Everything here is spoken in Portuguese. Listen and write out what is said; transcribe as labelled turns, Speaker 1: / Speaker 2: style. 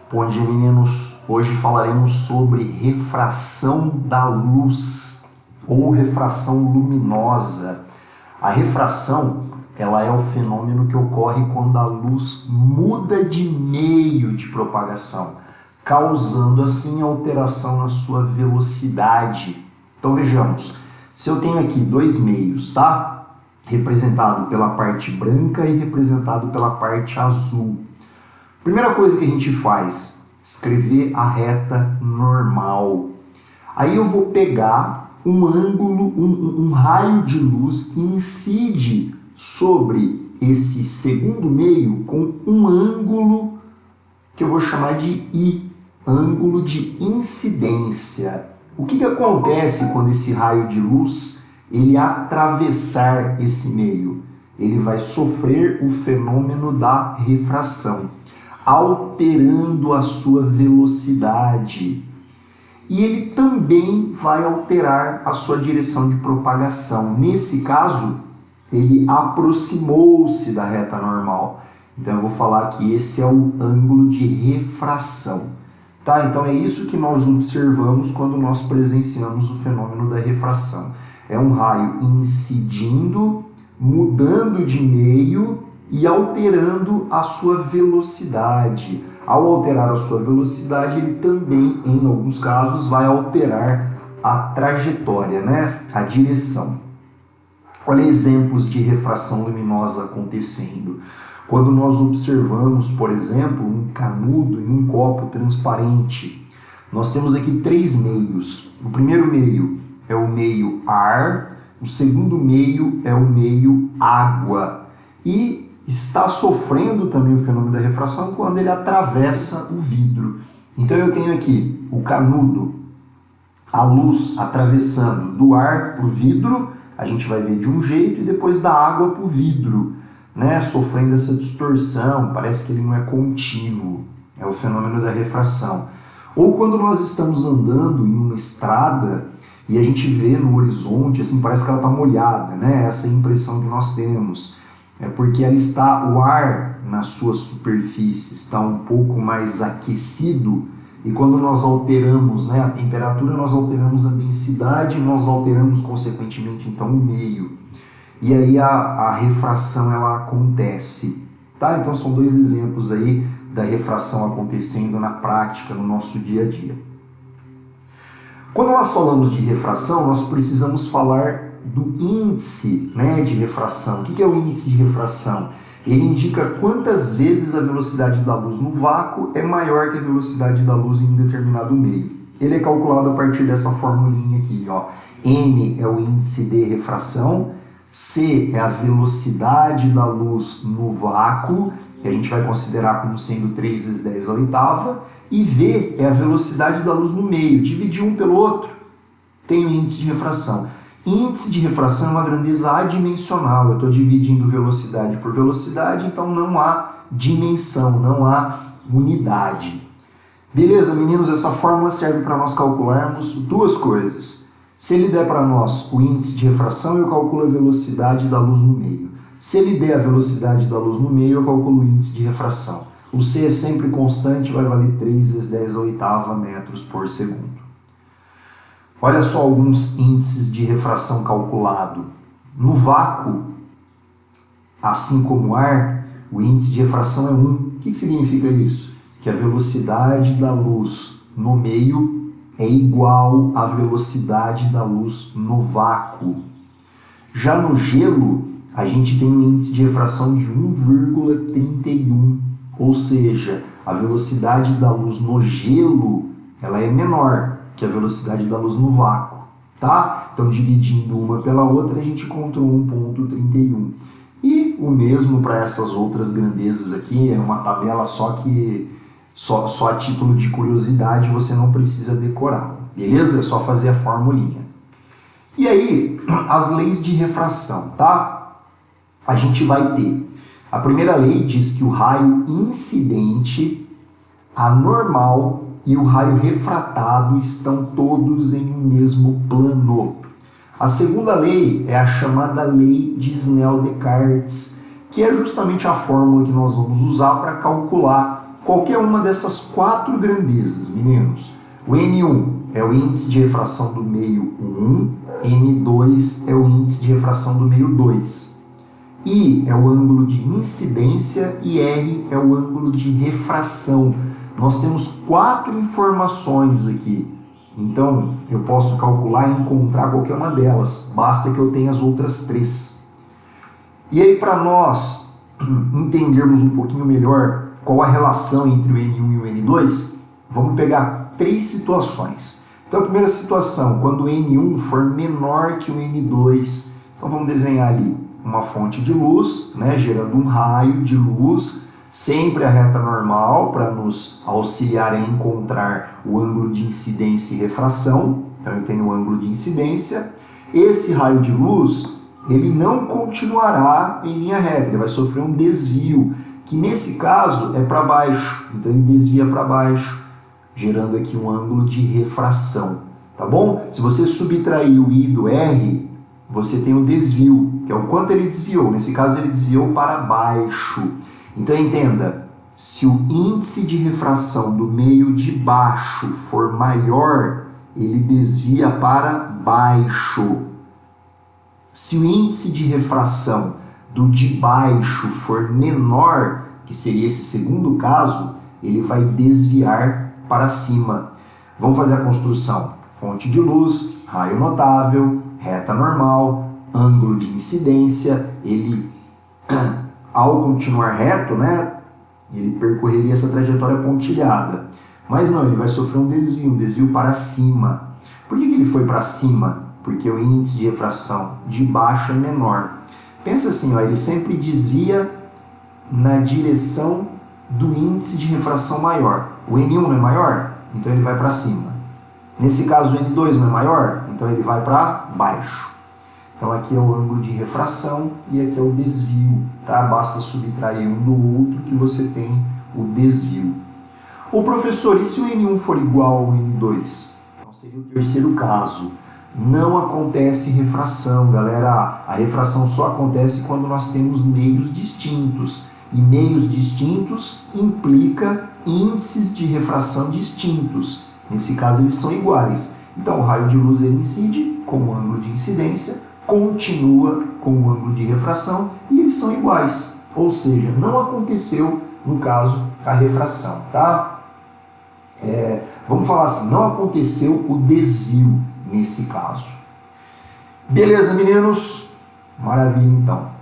Speaker 1: Bom dia, meninos. Hoje falaremos sobre refração da luz ou refração luminosa. A refração, ela é o fenômeno que ocorre quando a luz muda de meio de propagação, causando assim alteração na sua velocidade. Então vejamos, se eu tenho aqui dois meios, tá? Representado pela parte branca e representado pela parte azul. Primeira coisa que a gente faz, escrever a reta normal. Aí eu vou pegar um ângulo, um raio de luz que incide sobre esse segundo meio com um ângulo que eu vou chamar de I, ângulo de incidência. O que acontece quando esse raio de luz ele atravessar esse meio? Ele vai sofrer o fenômeno da refração, alterando a sua velocidade. E ele também vai alterar a sua direção de propagação. Nesse caso, ele aproximou-se da reta normal. Então eu vou falar que esse é o ângulo de refração. Tá? Então é isso que nós observamos quando nós presenciamos o fenômeno da refração. É um raio incidindo, mudando de meio e alterando a sua velocidade. Ao alterar a sua velocidade, ele também, em alguns casos, vai alterar a trajetória, né? A direção. Olha exemplos de refração luminosa acontecendo. Quando nós observamos, por exemplo, um canudo em um copo transparente, nós temos aqui três meios. O primeiro meio é o meio ar, o segundo meio é o meio água. E está sofrendo também o fenômeno da refração quando ele atravessa o vidro. Então eu tenho aqui o canudo, a luz atravessando do ar para o vidro, a gente vai ver de um jeito, e depois da água para o vidro, né? Sofrendo essa distorção, parece que ele não é contínuo, é o fenômeno da refração. Ou quando nós estamos andando em uma estrada e a gente vê no horizonte, assim, parece que ela está molhada, né? Essa é a impressão que nós temos. É porque ela está, o ar na sua superfície está um pouco mais aquecido, e quando nós alteramos, né, a temperatura, nós alteramos a densidade, nós alteramos consequentemente então o meio. E aí a refração ela acontece. Tá? Então são dois exemplos aí da refração acontecendo na prática, no nosso dia a dia. Quando nós falamos de refração, nós precisamos falar do índice, né, de refração. O que é o índice de refração? Ele indica quantas vezes a velocidade da luz no vácuo é maior que a velocidade da luz em um determinado meio. Ele é calculado a partir dessa formulinha aqui, ó. N é o índice de refração, C é a velocidade da luz no vácuo, que a gente vai considerar como sendo 3 vezes 10 a oitava, e V é a velocidade da luz no meio. Dividir um pelo outro, tem o índice de refração. Índice de refração é uma grandeza adimensional. Eu estou dividindo velocidade por velocidade, então não há dimensão, não há unidade. Beleza, meninos? Essa fórmula serve para nós calcularmos duas coisas. Se ele der para nós o índice de refração, eu calculo a velocidade da luz no meio. Se ele der a velocidade da luz no meio, eu calculo o índice de refração. O C é sempre constante, vai valer 3 vezes 10 a oitava metros por segundo. Olha só alguns índices de refração calculado. No vácuo, assim como o ar, o índice de refração é 1. O que significa isso? Que a velocidade da luz no meio é igual à velocidade da luz no vácuo. Já no gelo, a gente tem um índice de refração de 1,31. Ou seja, a velocidade da luz no gelo ela é menor que a velocidade da luz no vácuo, tá? Então, dividindo uma pela outra, a gente encontrou 1,31. E o mesmo para essas outras grandezas aqui, é uma tabela só que só a título de curiosidade, você não precisa decorar, beleza? É só fazer a formulinha. E aí, as leis de refração, tá? A gente vai ter. A primeira lei diz que o raio incidente, a normal e o raio refratado estão todos em um mesmo plano. A segunda lei é a chamada lei de Snell-Descartes, que é justamente a fórmula que nós vamos usar para calcular qualquer uma dessas 4 grandezas, meninos. O N1 é o índice de refração do meio 1, N2 é o índice de refração do meio 2. I é o ângulo de incidência e R é o ângulo de refração. Nós temos 4 informações aqui. Então, eu posso calcular e encontrar qualquer uma delas. Basta que eu tenha as outras 3. E aí, para nós entendermos um pouquinho melhor qual a relação entre o N1 e o N2, vamos pegar 3 situações. Então, a primeira situação, quando o N1 for menor que o N2, então vamos desenhar ali uma fonte de luz, né, gerando um raio de luz, sempre a reta normal para nos auxiliar a encontrar o ângulo de incidência e refração. Então eu tenho o ângulo de incidência. Esse raio de luz, ele não continuará em linha reta, ele vai sofrer um desvio, que nesse caso é para baixo. Então ele desvia para baixo, gerando aqui um ângulo de refração, tá bom? Se você subtrair o I do R, você tem o desvio, que é o quanto ele desviou. Nesse caso ele desviou para baixo. Então entenda, se o índice de refração do meio de baixo for maior, ele desvia para baixo. Se o índice de refração do de baixo for menor, que seria esse segundo caso, ele vai desviar para cima. Vamos fazer a construção. Fonte de luz, raio notável, reta normal, ângulo de incidência, ele... ao continuar reto, né, ele percorreria essa trajetória pontilhada. Mas não, ele vai sofrer um desvio para cima. Por que ele foi para cima? Porque o índice de refração de baixo é menor. Pensa assim, ó, ele sempre desvia na direção do índice de refração maior. O N1 não é maior? Então ele vai para cima. Nesse caso o N2 não é maior? Então ele vai para baixo. Então aqui é o ângulo de refração e aqui é o desvio, tá? Basta subtrair um do outro que você tem o desvio. Ô professor, e se o N1 for igual ao N2? Então seria o terceiro caso. Não acontece refração, galera. A refração só acontece quando nós temos meios distintos. E meios distintos implica índices de refração distintos. Nesse caso eles são iguais. Então o raio de luz ele incide com o ângulo de incidência, continua com o ângulo de refração e eles são iguais. Ou seja, não aconteceu, no caso, a refração, tá? Vamos falar assim, não aconteceu o desvio nesse caso. Beleza, meninos? Maravilha, então.